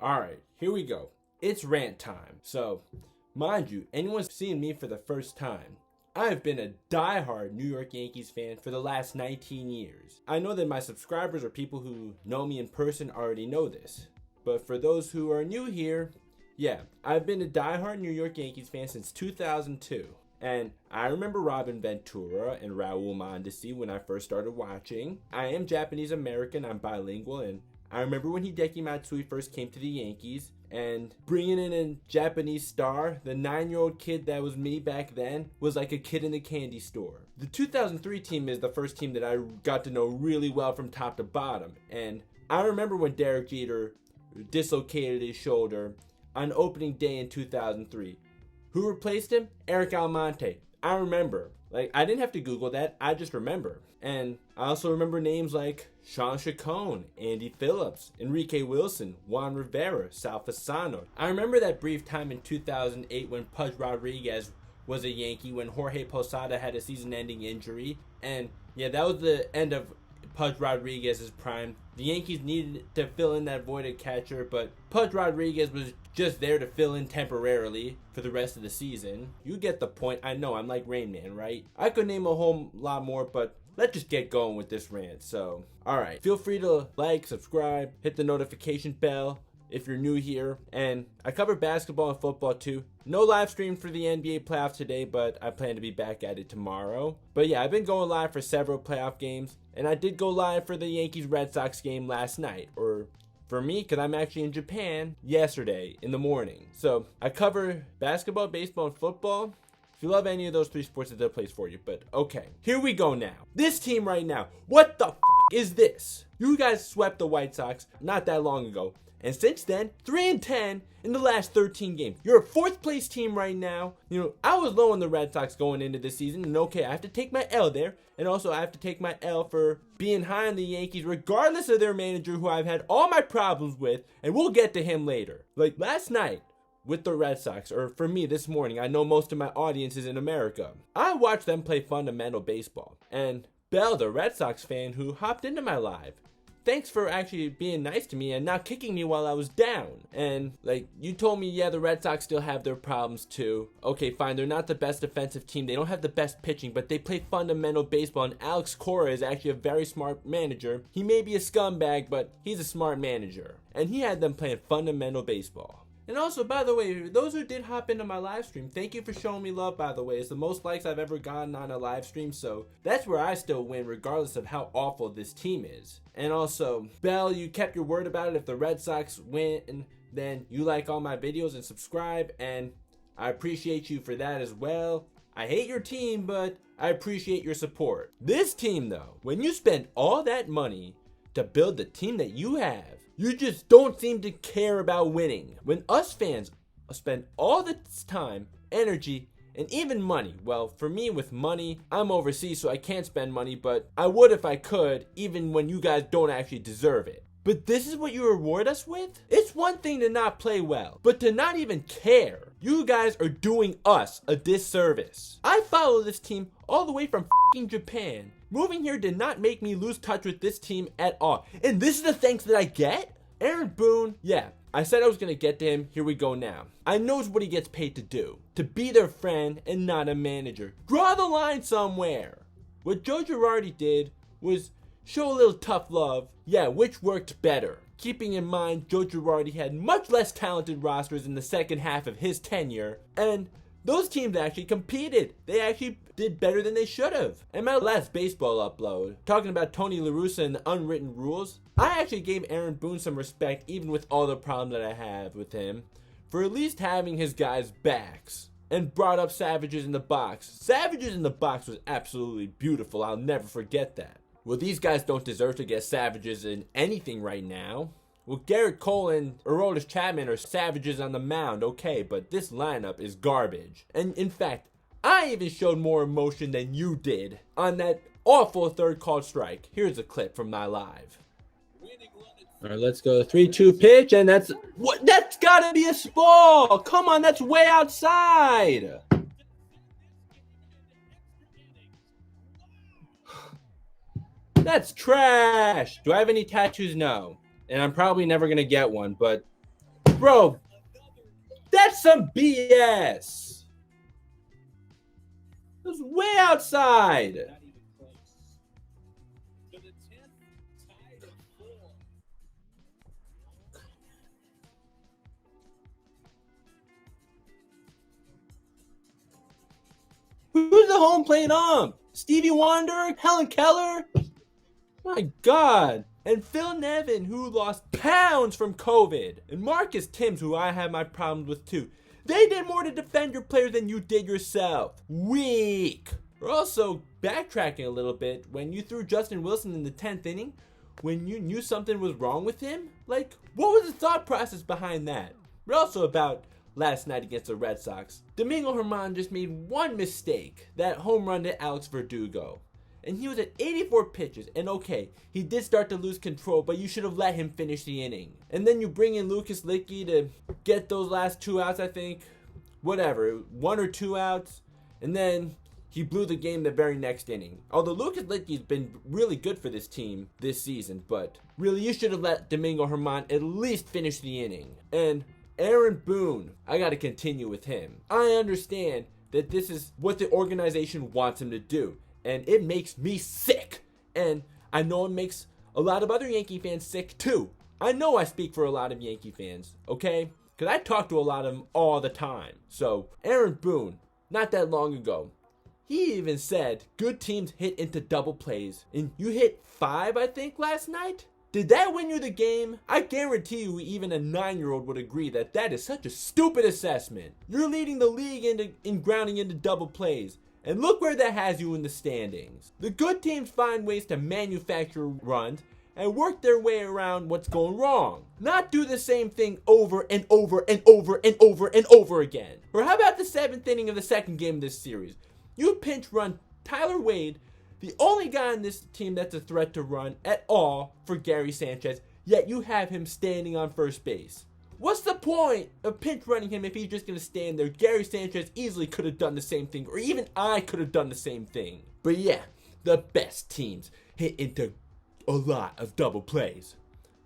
Alright, here we go. It's rant time. So, mind you, anyone seeing me for the first time, I've been a diehard New York Yankees fan for the last 19 years. I know that my subscribers or people who know me in person already know this. But for those who are new here, yeah, I've been a diehard New York Yankees fan since 2002. And I remember Robin Ventura and Raul Mondesi when I first started watching. I am Japanese American, I'm bilingual, and I remember when Hideki Matsui first came to the Yankees and bringing in a Japanese star, the 9-year-old kid that was me back then was like a kid in a candy store. The 2003 team is the first team that I got to know really well from top to bottom. And I remember when Derek Jeter dislocated his shoulder on opening day in 2003. Who replaced him? Eric Almonte. I remember. I didn't have to Google that. I just remember. And I also remember names like Sean Chacon, Andy Phillips, Enrique Wilson, Juan Rivera, Sal Fasano. I remember that brief time in 2008 when Pudge Rodriguez was a Yankee, when Jorge Posada had a season-ending injury. And yeah, that was the end of Pudge Rodriguez's prime. The Yankees needed to fill in that void at catcher, but Pudge Rodriguez was just there to fill in temporarily for the rest of the season. You get the point. I know, I'm like Rain Man, right? I could name a whole lot more, but let's just get going with this rant. So, alright. Feel free to like, subscribe, hit the notification bell if you're new here. And I cover basketball and football too. No live stream for the NBA playoffs today, but I plan to be back at it tomorrow. But yeah, I've been going live for several playoff games. And I did go live for the Yankees-Red Sox game last night. Or for me, because I'm actually in Japan yesterday in the morning. So I cover basketball, baseball, and football. If you love any of those three sports, it's a place for you. But okay, here we go now. This team right now, what the is this? You guys swept the White Sox not that long ago. And since then, 3-10 in the last 13 games. You're a fourth place team right now. You know, I was low on the Red Sox going into this season. And okay, I have to take my L there. And also I have to take my L for being high on the Yankees, regardless of their manager, who I've had all my problems with. And we'll get to him later. Like last night with the Red Sox, or for me this morning, I know most of my audience is in America. I watched them play fundamental baseball. And Bell, the Red Sox fan who hopped into my live, thanks for actually being nice to me and not kicking me while I was down. And you told me, yeah, the Red Sox still have their problems too. Okay, fine, they're not the best defensive team. They don't have the best pitching, but they play fundamental baseball. And Alex Cora is actually a very smart manager. He may be a scumbag, but he's a smart manager. And he had them playing fundamental baseball. And also, by the way, those who did hop into my live stream, thank you for showing me love, by the way. It's the most likes I've ever gotten on a live stream, so that's where I still win, regardless of how awful this team is. And also, Bell, you kept your word about it. If the Red Sox win, then you like all my videos and subscribe, and I appreciate you for that as well. I hate your team, but I appreciate your support. This team, though, when you spend all that money to build the team that you have, you just don't seem to care about winning. When us fans spend all this time, energy, and even money. Well, for me with money, I'm overseas so I can't spend money, but I would if I could, even when you guys don't actually deserve it. But this is what you reward us with? It's one thing to not play well, but to not even care. You guys are doing us a disservice. I follow this team all the way from f***ing Japan. Moving here did not make me lose touch with this team at all. And this is the thanks that I get? Aaron Boone, yeah, I said I was going to get to him. Here we go now. I knows what he gets paid to do. To be their friend and not a manager. Draw the line somewhere. What Joe Girardi did was show a little tough love. Yeah, which worked better. Keeping in mind, Joe Girardi had much less talented rosters in the second half of his tenure. And those teams actually competed. They actually did better than they should have. In my last baseball upload, talking about Tony La Russa and the unwritten rules, I actually gave Aaron Boone some respect, even with all the problems that I have with him, for at least having his guys' backs. And brought up Savages in the Box. Savages in the Box was absolutely beautiful. I'll never forget that. Well, these guys don't deserve to get Savages in anything right now. Well, Garrett Cole and Aroldis Chapman are savages on the mound, okay, but this lineup is garbage. And in fact, I even showed more emotion than you did on that awful third called strike. Here's a clip from my live. All right, let's go. 3-2 pitch, and that's gotta be a ball. Come on, that's way outside. That's trash. Do I have any tattoos? No. And I'm probably never going to get one, but Bro, that's some BS. It was way outside. Who's the home plate ump? Stevie Wonder? Helen Keller? My God. And Phil Nevin, who lost pounds from COVID. And Marcus Timms, who I have my problems with too. They did more to defend your players than you did yourself. Weak. We're also backtracking a little bit. When you threw Justin Wilson in the 10th inning, when you knew something was wrong with him, like, what was the thought process behind that? We're also about last night against the Red Sox. Domingo Germán just made one mistake, that home run to Alex Verdugo. And he was at 84 pitches, and okay, he did start to lose control, but you should have let him finish the inning. And then you bring in Lucas Licky to get those last 2 outs, I think. Whatever, 1 or 2 outs. And then he blew the game the very next inning. Although Lucas Licky's been really good for this team this season, but really you should have let Domingo Germán at least finish the inning. And Aaron Boone, I gotta continue with him. I understand that this is what the organization wants him to do. And it makes me sick. And I know it makes a lot of other Yankee fans sick too. I know I speak for a lot of Yankee fans, okay? Because I talk to a lot of them all the time. So, Aaron Boone, not that long ago, he even said good teams hit into double plays. And you hit 5, I think, last night? Did that win you the game? I guarantee you even a 9-year-old would agree that that is such a stupid assessment. You're leading the league in grounding into double plays. And look where that has you in the standings. The good teams find ways to manufacture runs and work their way around what's going wrong. Not do the same thing over and over and over and over and over again. Or how about the 7th inning of the second game of this series? You pinch run Tyler Wade, the only guy on this team that's a threat to run at all for Gary Sanchez, yet you have him standing on first base. What's the point of pinch running him if he's just going to stand there? Gary Sanchez easily could have done the same thing, or even I could have done the same thing. But yeah, the best teams hit into a lot of double plays.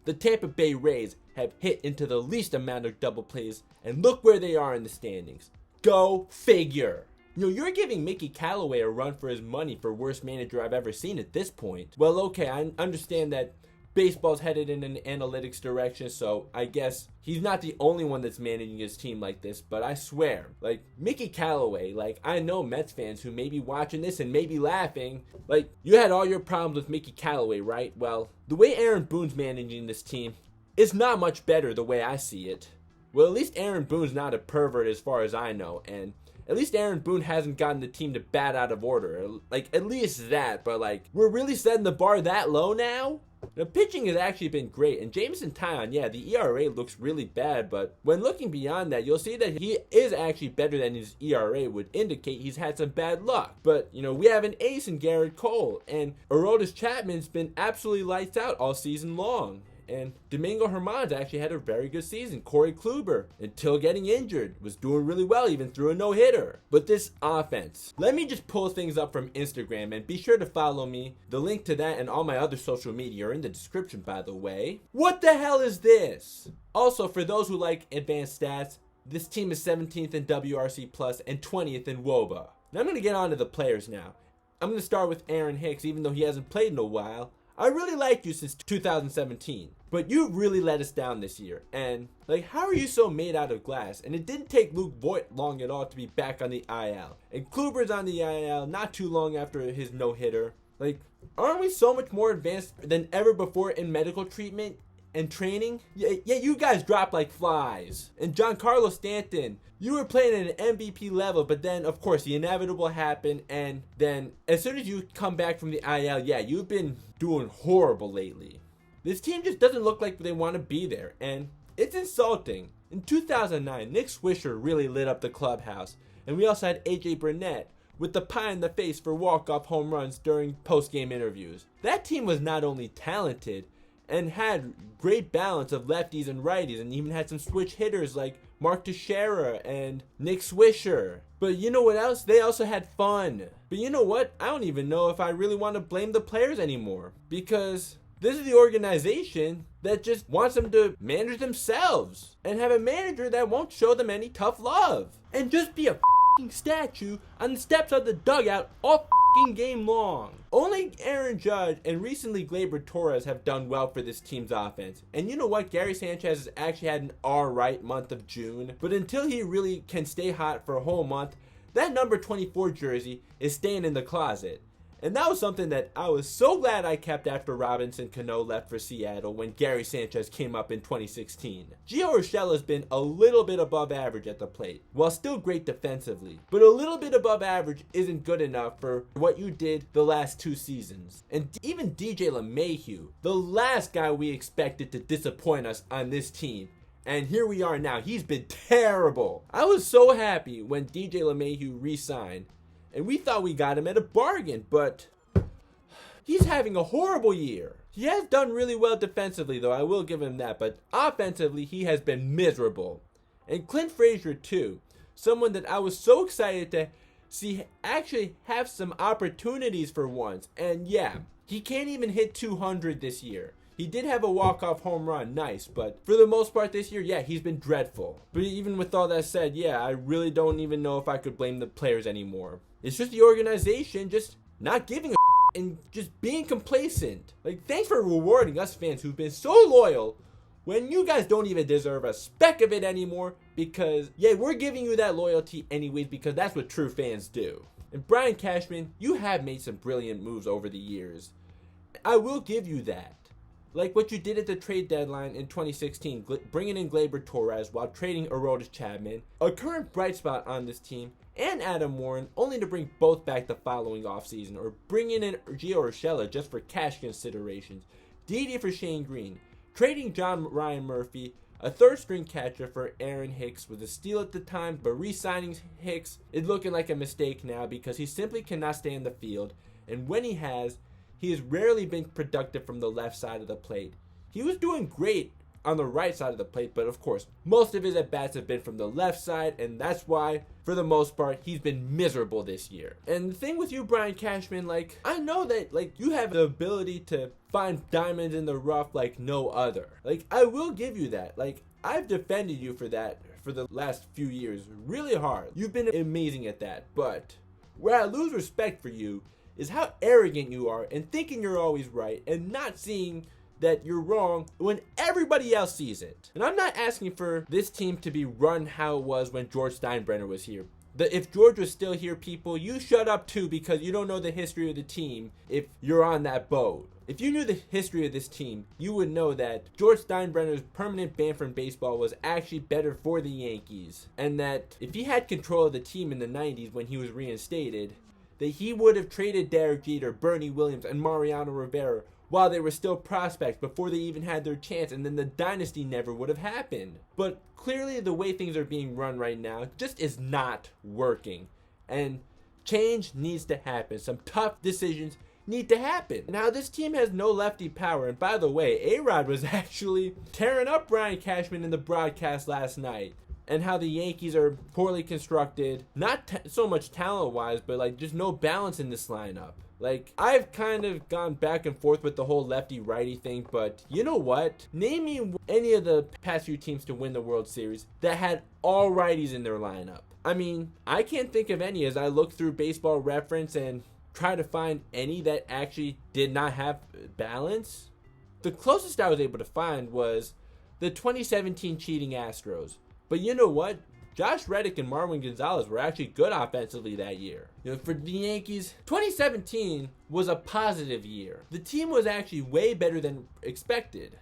The Tampa Bay Rays have hit into the least amount of double plays, and look where they are in the standings. Go figure. You know, you're giving Mickey Callaway a run for his money for worst manager I've ever seen at this point. Well, okay, I understand that baseball's headed in an analytics direction, so I guess he's not the only one that's managing his team like this, but I swear, like, Mickey Callaway, like, I know Mets fans who may be watching this and may be laughing, like, you had all your problems with Mickey Callaway, right? Well, the way Aaron Boone's managing this team is not much better the way I see it. Well, at least Aaron Boone's not a pervert as far as I know, and at least Aaron Boone hasn't gotten the team to bat out of order. Like, at least that, but like, we're really setting the bar that low now? The pitching has actually been great, and Jameson Taillon, yeah, the ERA looks really bad, but when looking beyond that, you'll see that he is actually better than his ERA would indicate. He's had some bad luck, but, you know, we have an ace in Garrett Cole, and Aroldis Chapman's been absolutely lights out all season long. And Domingo Germán's actually had a very good season. Corey Kluber, until getting injured, was doing really well, even threw a no-hitter. But this offense, let me just pull things up from Instagram, and be sure to follow me. The link to that and all my other social media are in the description, by the way. What the hell is this? Also, for those who like advanced stats, this team is 17th in WRC Plus and 20th in WOBA. Now I'm going to get on to the players now. I'm going to start with Aaron Hicks, even though he hasn't played in a while. I really liked you since 2017, but you really let us down this year. And, like, how are you so made out of glass? And it didn't take Luke Voigt long at all to be back on the IL. And Kluber's on the IL not too long after his no-hitter. Like, aren't we so much more advanced than ever before in medical treatment and training? Yeah, you guys dropped like flies. And Giancarlo Stanton, you were playing at an MVP level, but then, of course, the inevitable happened, and then as soon as you come back from the IL, yeah, you've been doing horrible lately. This team just doesn't look like they want to be there, and it's insulting. In 2009, Nick Swisher really lit up the clubhouse, and we also had AJ Burnett with the pie in the face for walk-off home runs during post-game interviews. That team was not only talented, and had great balance of lefties and righties, and even had some switch hitters like Mark Teixeira and Nick Swisher. But you know what else? They also had fun. But you know what? I don't even know if I really want to blame the players anymore. Because This is the organization that just wants them to manage themselves and have a manager that won't show them any tough love and just be a f***ing statue on the steps of the dugout all f***ing game long. Only Aaron Judge and recently Gleyber Torres have done well for this team's offense. And you know what? Gary Sanchez has actually had an alright month of June. But until he really can stay hot for a whole month, that number 24 jersey is staying in the closet. And that was something that I was so glad I kept after Robinson Cano left for Seattle when Gary Sanchez came up in 2016. Gio Urshela has been a little bit above average at the plate, while still great defensively. But a little bit above average isn't good enough for what you did the last 2 seasons. And even DJ LeMahieu, the last guy we expected to disappoint us on this team, and here we are now. He's been terrible. I was so happy when DJ LeMahieu re-signed. And we thought we got him at a bargain, but he's having a horrible year. He has done really well defensively, though, I will give him that, but offensively, he has been miserable. And Clint Frazier, too, someone that I was so excited to see actually have some opportunities for once. And yeah, he can't even hit 200 this year. He did have a walk-off home run, nice, but for the most part this year, yeah, he's been dreadful. But even with all that said, yeah, I really don't even know if I could blame the players anymore. It's just the organization just not giving a and just being complacent. Like, thanks for rewarding us fans who've been so loyal when you guys don't even deserve a speck of it anymore, because, yeah, we're giving you that loyalty anyways because that's what true fans do. And Brian Cashman, you have made some brilliant moves over the years. I will give you that. Like what you did at the trade deadline in 2016, bringing in Gleyber Torres while trading Aroldis Chapman, a current bright spot on this team, and Adam Warren, only to bring both back the following offseason, or bringing in Gio Urshela just for cash considerations, Didi for Shane Green, trading Ryan Murphy, a third-string catcher for Aaron Hicks was a steal at the time, but re-signing Hicks is looking like a mistake now because he simply cannot stay in the field, and when he has rarely been productive from the left side of the plate. He was doing great on the right side of the plate, but of course, most of his at-bats have been from the left side, and that's why, for the most part, he's been miserable this year. And the thing with you, Brian Cashman, like, I know that, like, you have the ability to find diamonds in the rough like no other. Like, I will give you that. Like, I've defended you for that for the last few years really hard. You've been amazing at that, but where I lose respect for you is how arrogant you are and thinking you're always right and not seeing that you're wrong when everybody else sees it. And I'm not asking for this team to be run how it was when George Steinbrenner was here. If George was still here, people, you shut up too because you don't know the history of the team if you're on that boat. If you knew the history of this team, you would know that George Steinbrenner's permanent ban from baseball was actually better for the Yankees. And that if he had control of the team in the 90s when he was reinstated, that he would have traded Derek Jeter, Bernie Williams, and Mariano Rivera while they were still prospects before they even had their chance, and then the dynasty never would have happened. But clearly the way things are being run right now just is not working. And change needs to happen. Some tough decisions need to happen. Now this team has no lefty power, and by the way, A-Rod was actually tearing up Brian Cashman in the broadcast last night. And how the Yankees are poorly constructed, not so much talent-wise, but like just no balance in this lineup. Like, I've kind of gone back and forth with the whole lefty-righty thing, but you know what? Name me any of the past few teams to win the World Series that had all righties in their lineup. I mean, I can't think of any as I look through Baseball Reference and try to find any that actually did not have balance. The closest I was able to find was the 2017 cheating Astros. But you know what? Josh Reddick and Marwin Gonzalez were actually good offensively that year. You know, for the Yankees, 2017 was a positive year. The team was actually way better than expected.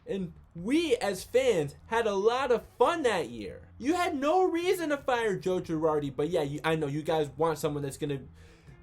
And we, as fans, had a lot of fun that year. You had no reason to fire Joe Girardi, but yeah, I know you guys want someone that's going to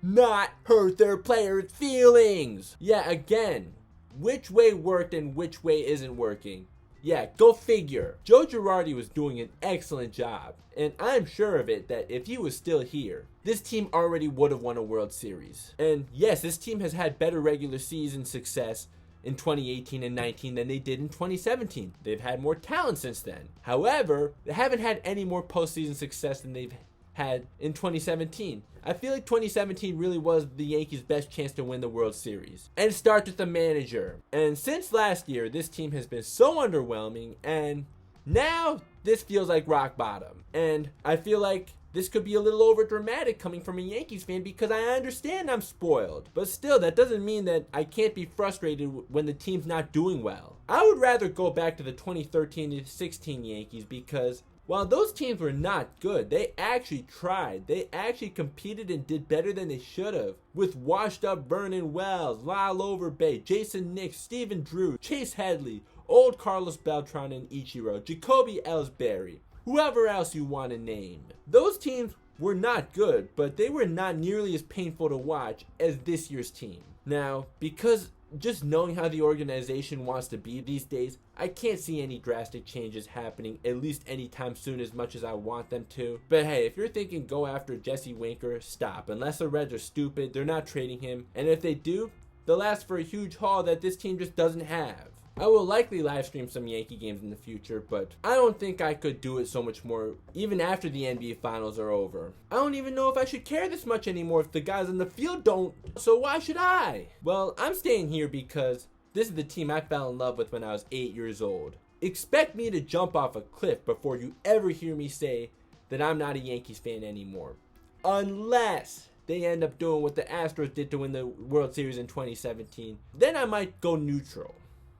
not hurt their players' feelings. Yeah, again, which way worked and which way isn't working? Yeah, go figure. Joe Girardi was doing an excellent job, and I'm sure of it that if he was still here, this team already would have won a World Series. And yes, this team has had better regular season success in 2018 and 19 than they did in 2017. They've had more talent since then. However, they haven't had any more postseason success than they've had in 2017. I feel like 2017 really was the Yankees' best chance to win the World Series. And it starts with the manager. And since last year, this team has been so underwhelming, and now this feels like rock bottom. And I feel like this could be a little over dramatic coming from a Yankees fan because I understand I'm spoiled. But still, that doesn't mean that I can't be frustrated when the team's not doing well. I would rather go back to the 2013-16 Yankees because while those teams were not good, they actually tried. They actually competed and did better than they should have. With washed up Vernon Wells, Lyle Overbay, Jason Nix, Steven Drew, Chase Headley, old Carlos Beltran and Ichiro, Jacoby Ellsbury, whoever else you want to name. Those teams were not good, but they were not nearly as painful to watch as this year's team. Now, because just knowing how the organization wants to be these days, I can't see any drastic changes happening, at least anytime soon, as much as I want them to. But hey, if you're thinking go after Jesse Winker, stop. Unless the Reds are stupid, they're not trading him. And if they do, they'll ask for a huge haul that this team just doesn't have. I will likely live stream some Yankee games in the future, but I don't think I could do it so much more even after the NBA Finals are over. I don't even know if I should care this much anymore if the guys on the field don't, so why should I? Well, I'm staying here because this is the team I fell in love with when I was 8 years old. Expect me to jump off a cliff before you ever hear me say that I'm not a Yankees fan anymore. Unless they end up doing what the Astros did to win the World Series in 2017. Then I might go neutral.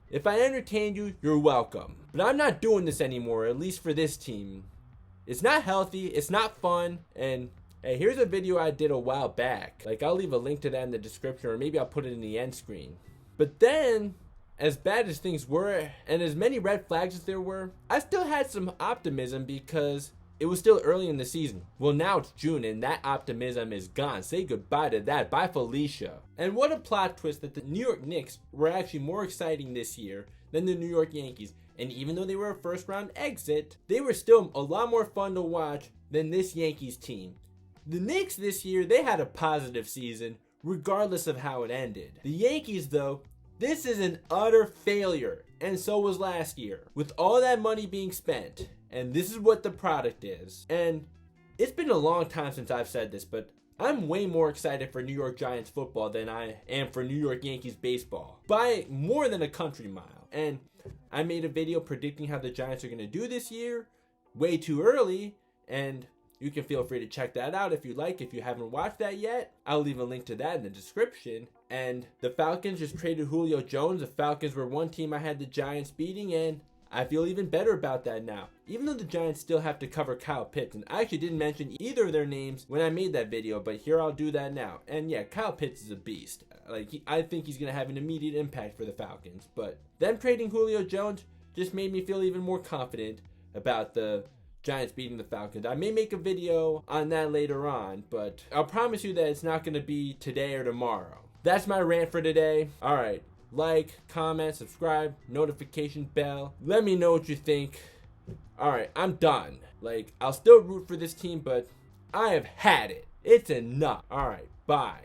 If I entertained you, you're welcome. But I'm not doing this anymore, at least for this team. It's not healthy, it's not fun, and hey, here's a video I did a while back. Like, I'll leave a link to that in the description, or maybe I'll put it in the end screen. But then, as bad as things were, and as many red flags as there were, I still had some optimism because it was still early in the season. Well, now it's June and that optimism is gone. Say goodbye to that. Bye, Felicia. And what a plot twist that the New York Knicks were actually more exciting this year than the New York Yankees. And even though they were a first round exit, they were still a lot more fun to watch than this Yankees team. The Knicks this year, they had a positive season regardless of how it ended. The Yankees, though, this is an utter failure. And so was last year. With all that money being spent, and this is what the product is. And it's been a long time since I've said this, but I'm way more excited for New York Giants football than I am for New York Yankees baseball. By more than a country mile. And I made a video predicting how the Giants are going to do this year way too early. And you can feel free to check that out if you like. If you haven't watched that yet, I'll leave a link to that in the description. And the Falcons just traded Julio Jones. The Falcons were one team I had the Giants beating, and I feel even better about that now. Even though the Giants still have to cover Kyle Pitts, and I actually didn't mention either of their names when I made that video, but here I'll do that now. And yeah, Kyle Pitts is a beast. I think he's going to have an immediate impact for the Falcons. But them trading Julio Jones just made me feel even more confident about the Giants beating the Falcons. I may make a video on that later on, but I'll promise you that it's not going to be today or tomorrow. That's my rant for today. All right. Like, comment, subscribe, notification bell. Let me know what you think. Alright, I'm done. I'll still root for this team, but I have had it. It's enough. Alright, bye.